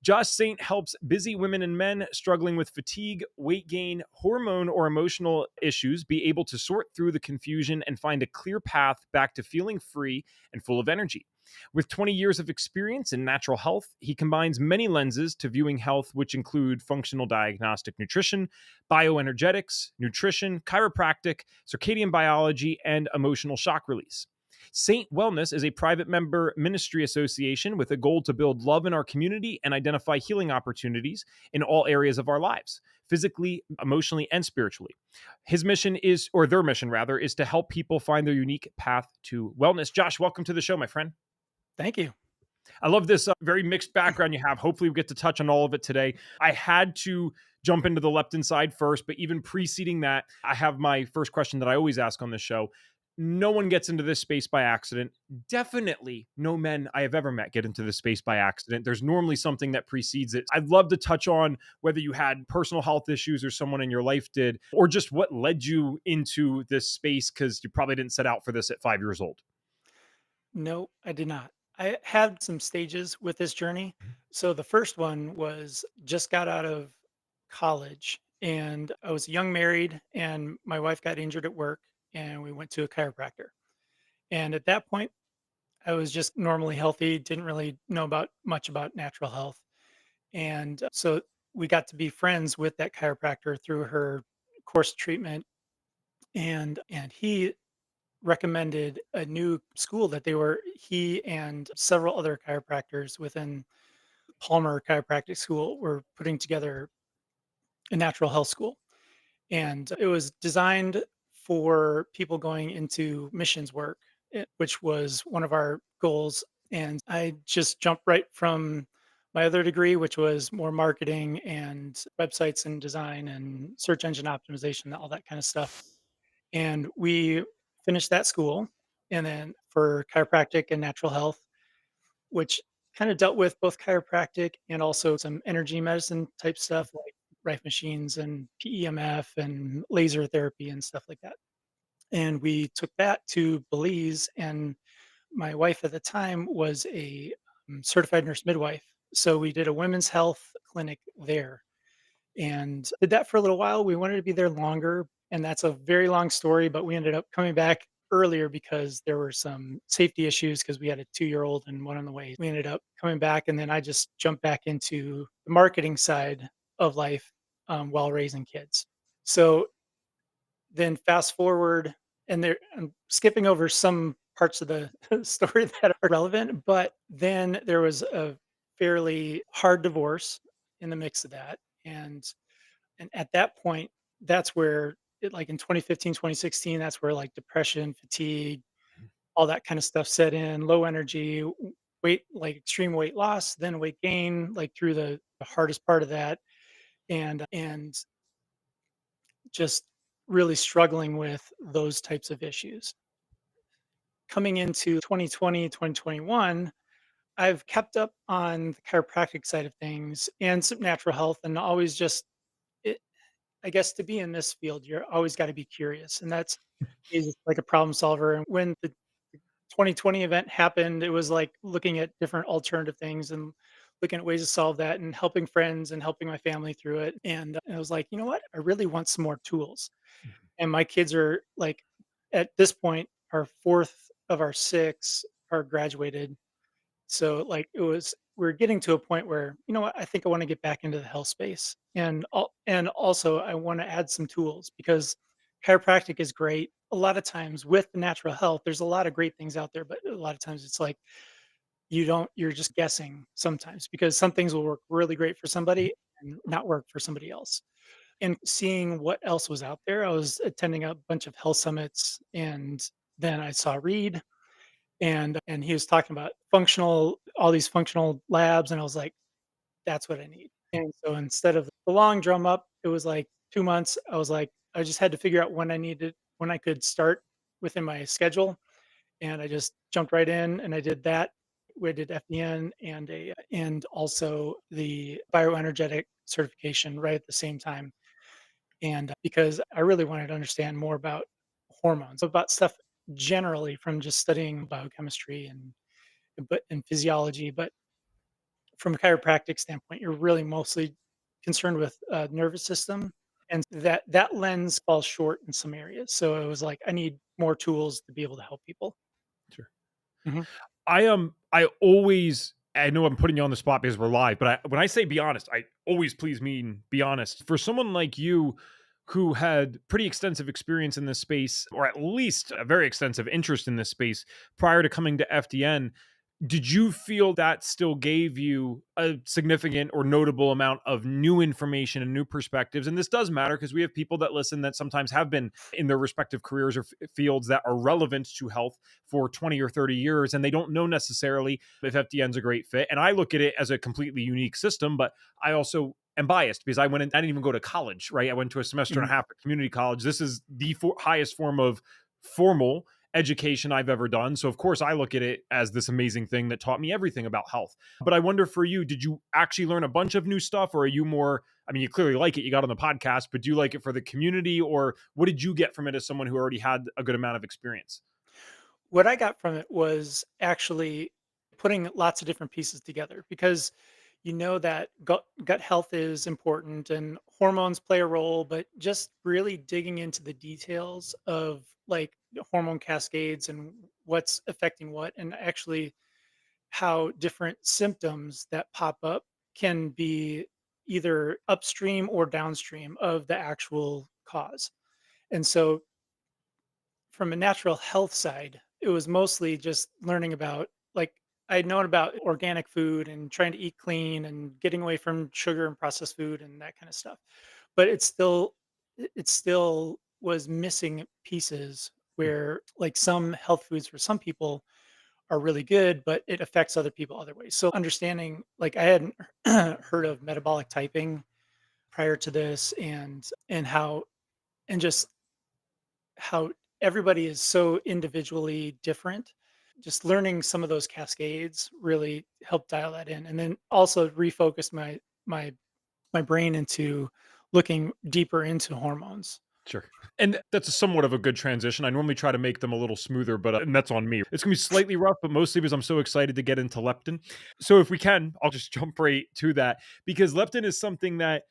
Josh Saint helps busy women and men struggling with fatigue, weight gain, hormone, or emotional issues be able to sort through the confusion and find a clear path back to feeling free and full of energy. With 20 years of experience in natural health, he combines many lenses to viewing health, which include functional diagnostic nutrition, bioenergetics, nutrition, chiropractic, circadian biology, and emotional shock release. Saint Wellness is a private member ministry association with a goal to build love in our community and identify healing opportunities in all areas of our lives, physically, emotionally, and spiritually. His mission is, or their mission rather, is to help people find their unique path to wellness. Josh, welcome to the show, my friend. Thank you. I love this very mixed background you have. Hopefully, we get to touch on all of it today. I had to jump into the leptin side first, but even preceding that, I have my first question that I always ask on this show. No one gets into this space by accident. Definitely no men I have ever met get into this space by accident. There's normally something that precedes it. I'd love to touch on whether you had personal health issues or someone in your life did, or just what led you into this space because you probably didn't set out for this at 5 years old. No, I did not. I had some stages with this journey. So the first one was just got out of college and I was young married and my wife got injured at work and we went to a chiropractor. And at that point, I was just normally healthy, didn't really know about much about natural health. And so we got to be friends with that chiropractor through her course of treatment and he recommended a new school that he and several other chiropractors within Palmer Chiropractic School were putting together a natural health school. And it was designed for people going into missions work, which was one of our goals. And I just jumped right from my other degree, which was more marketing and websites and design and search engine optimization, all that kind of stuff. And we finished that school and then for chiropractic and natural health, which kind of dealt with both chiropractic and also some energy medicine type stuff like Rife machines and PEMF and laser therapy and stuff like that. And we took that to Belize, and my wife at the time was a certified nurse midwife. So we did a women's health clinic there and did that for a little while. We wanted to be there longer, and that's a very long story, but we ended up coming back earlier because there were some safety issues because we had a 2-year-old and one on the way. We ended up coming back, and then I just jumped back into the marketing side of life while raising kids. So then fast forward, and I'm skipping over some parts of the story that are relevant, but then there was a fairly hard divorce in the mix of that. And at that point, that's where it like in 2015, 2016, that's where like depression, fatigue, all that kind of stuff set in, low energy, weight, like extreme weight loss, then weight gain, like through the hardest part of that. And just really struggling with those types of issues. Coming into 2020, 2021, I've kept up on the chiropractic side of things and some natural health and always just it, I guess to be in this field, you're always got to be curious, and that's is like a problem solver. And when the 2020 event happened, it was like looking at different alternative things and looking at ways to solve that, and helping friends and helping my family through it. And I was like, you know what, I really want some more tools. And my kids are like, at this point, our fourth of our six are graduated, so, like, we're getting to a point where, you know what, I think I wanna get back into the health space, and also I wanna add some tools because chiropractic is great. A lot of times with the natural health, there's a lot of great things out there, but a lot of times it's like you're just guessing sometimes because some things will work really great for somebody and not work for somebody else. And seeing what else was out there, I was attending a bunch of health summits, and then I saw Reed and he was talking about functional all these functional labs, and I was like, "That's what I need." And so instead of the long drum up, it was like 2 months. I was like, I just had to figure out when I could start within my schedule, and I just jumped right in and I did that. We did FDN and also the bioenergetic certification right at the same time. And because I really wanted to understand more about hormones, about stuff generally from just studying biochemistry and physiology, but from a chiropractic standpoint, you're really mostly concerned with nervous system, and that lens falls short in some areas. So it was like I need more tools to be able to help people. Sure. Mhm. I always, I know I'm putting you on the spot because we're live, but when I say be honest, I always please mean be honest. For someone like you who had pretty extensive experience in this space, or at least a very extensive interest in this space prior to coming to FDN, did you feel that still gave you a significant or notable amount of new information and new perspectives? And this does matter because we have people that listen that sometimes have been in their respective careers or fields that are relevant to health for 20 or 30 years, and they don't know necessarily if FDN's a great fit. And I look at it as a completely unique system, but I also am biased because I didn't even go to college, right? I went to a semester and Mhm. a half at community college. This is the highest form of formal education I've ever done. So of course I look at it as this amazing thing that taught me everything about health. But I wonder for you, did you actually learn a bunch of new stuff, or are you more, I mean, you clearly like it, you got on the podcast, but do you like it for the community, or what did you get from it as someone who already had a good amount of experience? What I got from it was actually putting lots of different pieces together because you know that gut health is important and hormones play a role, but just really digging into the details of like the hormone cascades and what's affecting what, and actually how different symptoms that pop up can be either upstream or downstream of the actual cause. And so from a natural health side, it was mostly just learning about like I'd known about organic food and trying to eat clean and getting away from sugar and processed food and that kind of stuff. But it still was missing pieces where like some health foods for some people are really good, but it affects other people other ways. So understanding like I hadn't heard of metabolic typing prior to this and how and just how everybody is so individually different. Just learning some of those cascades really helped dial that in, and then also refocused my brain into looking deeper into hormones. Sure. And that's a somewhat of a good transition. I normally try to make them a little smoother, but and that's on me. It's gonna be slightly rough, but mostly because I'm so excited to get into leptin. So if we can, I'll just jump right to that because leptin is something that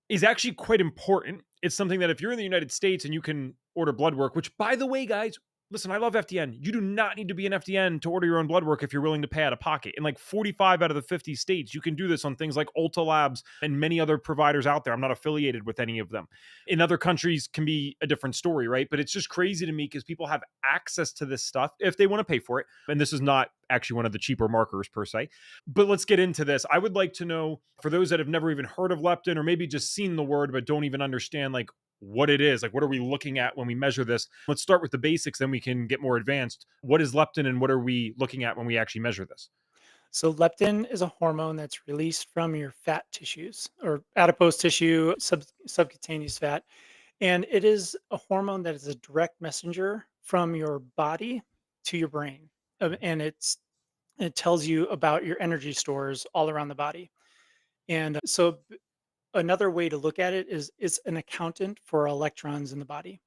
is actually quite important. It's something that if you're in the United States and you can order blood work, which by the way, guys, listen, I love FDN. You do not need to be an FDN to order your own blood work if you're willing to pay out of pocket. In like 45 out of the 50 states, you can do this on things like Ulta Labs and many other providers out there. I'm not affiliated with any of them. In other countries can be a different story, right? But it's just crazy to me because people have access to this stuff if they want to pay for it. And this is not actually one of the cheaper markers per se. But let's get into this. I would like to know, for those that have never even heard of leptin or maybe just seen the word but don't even understand like what it is, like what are we looking at when we measure this? Let's start with the basics, then we can get more advanced. What is leptin and what are we looking at when we actually measure this? So leptin is a hormone that's released from your fat tissues or adipose tissue, subcutaneous fat, and it is a hormone that is a direct messenger from your body to your brain. And it tells you about your energy stores all around the body. And so another way to look at it is it's an accountant for electrons in the body.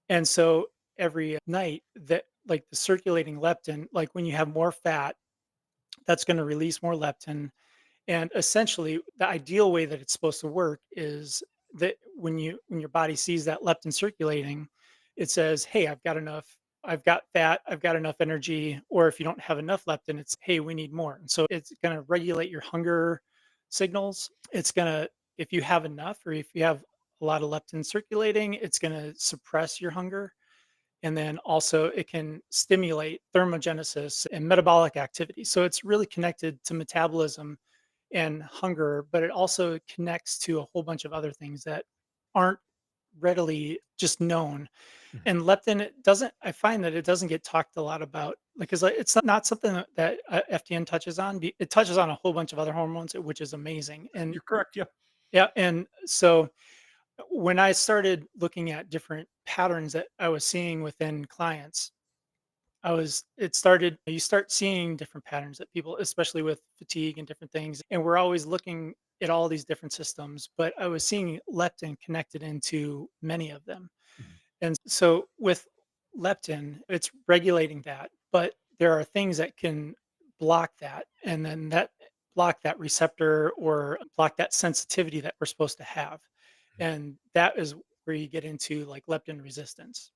And so every night that like the circulating leptin, like when you have more fat, that's going to release more leptin. And essentially the ideal way that it's supposed to work is that when your body sees that leptin circulating, it says, "Hey, I've got enough. I've got fat, I've got enough energy." Or if you don't have enough leptin, it's, "Hey, we need more." And so it's going to regulate your hunger signals. It's going to if you have enough or if you have a lot of leptin circulating, it's going to suppress your hunger, and then also it can stimulate thermogenesis and metabolic activity. So it's really connected to metabolism and hunger, but it also connects to a whole bunch of other things that aren't readily just known. Mhm. And leptin, it doesn't, I find that it doesn't get talked a lot about because like, it's not something that FDN touches on. It touches on a whole bunch of other hormones, which is amazing. And You're correct. Yeah. yeah, and so when I started looking at different patterns that I was seeing within clients, it started, you start seeing different patterns that people, especially with fatigue and different things. And we're always looking at all these different systems, but I was seeing leptin connected into many of them. Mhm. And so with leptin, it's regulating that, but there are things that can block that. And then that block that receptor or block that sensitivity that we're supposed to have. And that is where you get into like leptin resistance.